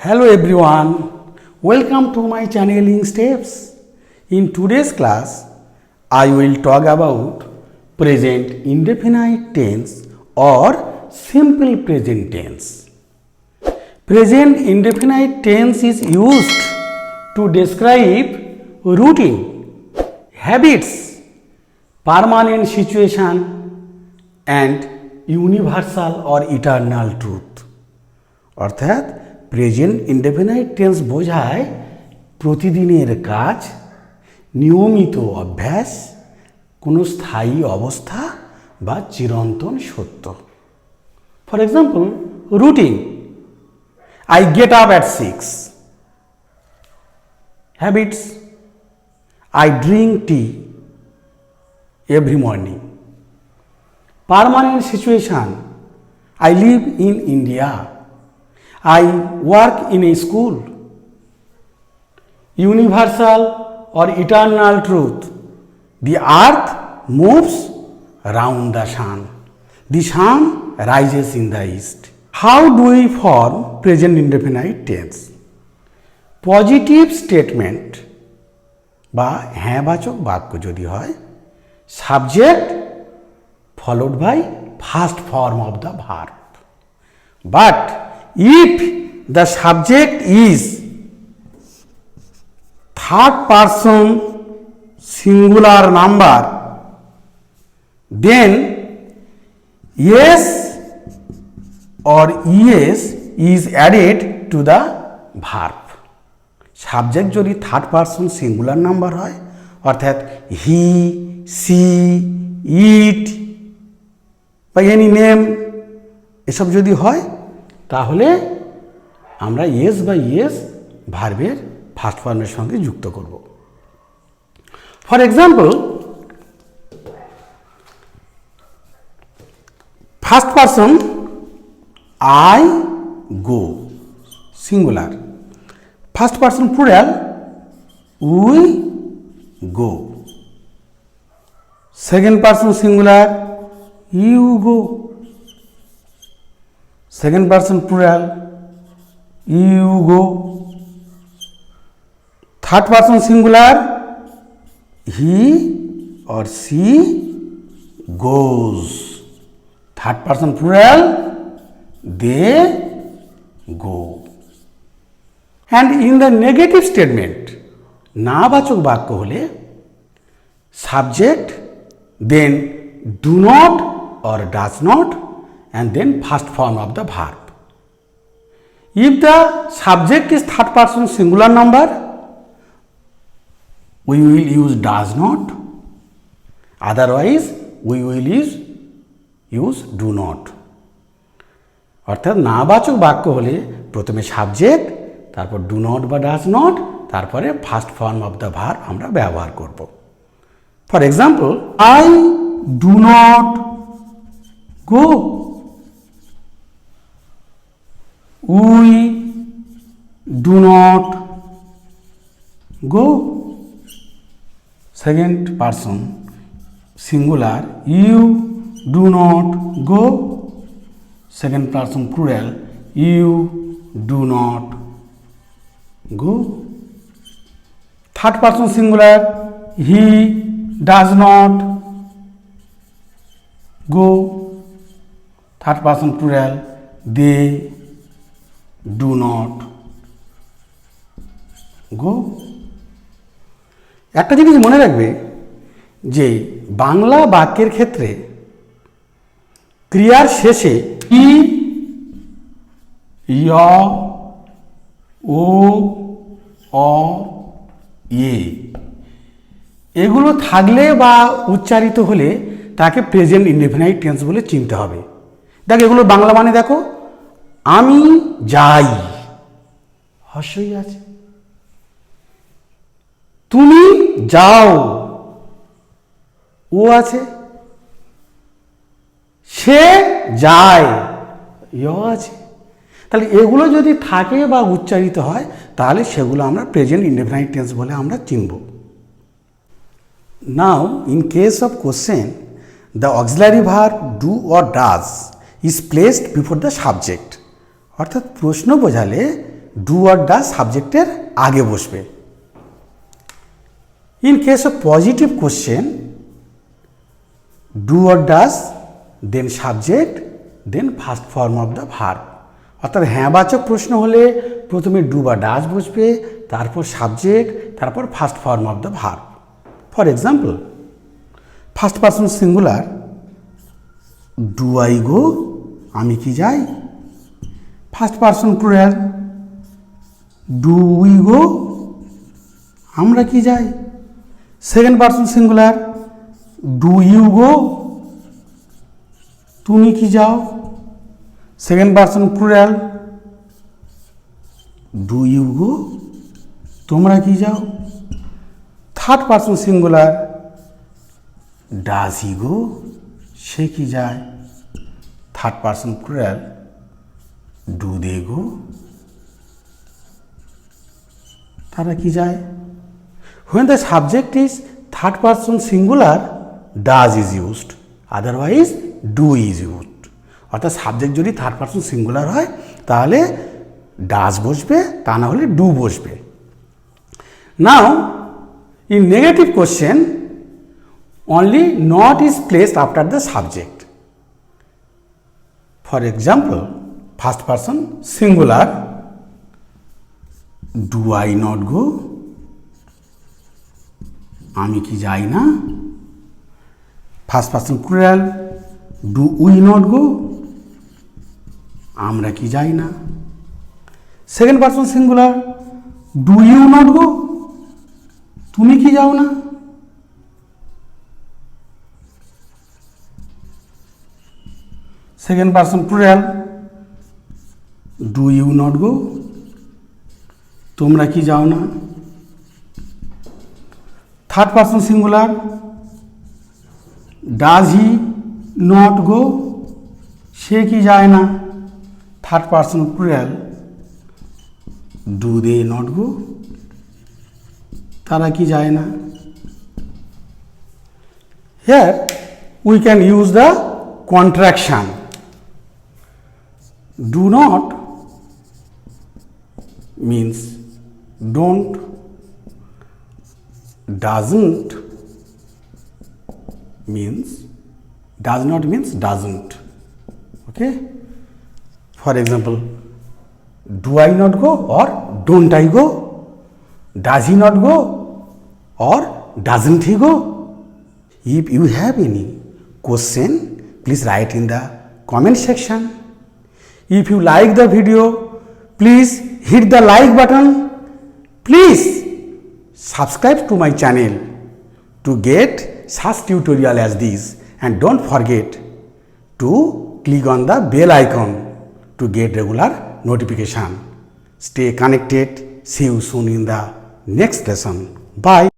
Hello everyone, welcome to my channeling steps. In today's class, I will talk about present indefinite tense or simple present tense. Present indefinite tense is used to describe routine, habits, permanent situation and universal or eternal truth. অর্থাৎ present indefinite tense বোঝায় প্রতিদিনের কাজ, নিয়মিত অভ্যাস, কোনো স্থায়ী অবস্থা বা চিরন্তন সত্য। For example, routine, I get up at 6। Habits, I drink tea every morning. Permanent situation, I live in India. I work in a school. Universal or eternal truth, the earth moves round the sun. The sun rises in the east. How do we form present indefinite tense? Positive statement বা হ্যাঁবাচক বাক্য যদি হয়, subject followed by first form of the verb. But if the subject is third person singular number, then yes or es is added to the verb. Subject যদি third person singular number হয়, অর্থাৎ হি, C, ইট বা any name এসব যদি হয়, তাহলে আমরা yes বা ইয়েস ভার্বের ফার্স্ট ফর্মের সঙ্গে যুক্ত করব। For example, first person I go singular, first person plural we go, second person singular you go, second person plural you go, third person singular he or she goes, third person plural they go. And in the negative statement, নাবাচক বাক্য হলে subject, then do not or does not, and then first form of the verb. If the subject is third person singular number, we will use does not, otherwise we will use do not. অর্থাৎ নাবাচক বাক্য হলে প্রথমে subject, তারপর do not বা does not, তারপরে first form of the verb আমরা ব্যবহার করব। For example, I do not go, we do not go, second person singular you do not go, second person plural you do not go, third person singular he does not go, third person plural they do not go. একটা জিনিস মনে রাখবে যে বাংলা বাক্যের ক্ষেত্রে ক্রিয়ার শেষে ই, য়, ও, অ, এ এগুলো থাকলে বা উচ্চারিত হলে তাকে প্রেজেন্ট ইনডেফিনাইট টেন্স বলে চিনতে হবে। দেখো এগুলো বাংলা মানে দেখো, আমি যাই হর্ষই আছে, তুমি যাও ও আছে, সে যায় য় আছে। তাহলে এগুলো যদি থাকে বা উচ্চারিত হয়, তাহলে সেগুলো আমরা প্রেজেন্ট ইনডেফিনাইট টেন্স বলে আমরা চিনব। নাও in case of question, the auxiliary verb do or does is placed before the subject. অর্থাৎ প্রশ্ন বোঝালে ডু আর ডাজ সাবজেক্টের আগে বসবে। In case of positive question, do আর does then subject then first form of the verb. অর্থাৎ হ্যাঁবাচক প্রশ্ন হলে প্রথমে ডু বা ডাজ বসবে, তারপর সাবজেক্ট, তারপর first form of the verb. For example, first person singular, do I go, আমি কি যাই। First person plural, do we go, আমরা কি যাই। Second person singular, do you go, তুমি কি যাও। Second person plural, do you go, তোমরা কি যাও। Third person singular, does he go, সে কি যায়। Third person plural, do they go, তারা কি যায়। When the subject is third person singular, does is used, otherwise do is used. অর্থাৎ সাবজেক্ট যদি থার্ড পারসন সিঙ্গুলার হয় তাহলে ডাজ বসবে, তা না হলে ডু বসবে। নাও in negative question, only not is placed after the subject. For example, first person singular, do I not go, আমি কি যাই না। First person plural, do we not go, আমরা কি যাই না। Second person singular, do you not go, তুমি কি যাও না। Second person plural, do you not go, তোমরা কি যাও না। Third person singular, does he not go, সে কি যায় না। Third person plural, do they not go, তারা কি যায় না। Here we can use the contraction. Do not means don't, doesn't means does not means doesn't. Okay, for example, do I not go or don't I go, does he not go or doesn't he go. If you have any question, please write in the comment section. If you like the video, please hit the like button. Please subscribe to my channel to get such tutorial as this, and don't forget to click on the bell icon to get regular notification. Stay connected. See you soon in the next lesson. Bye.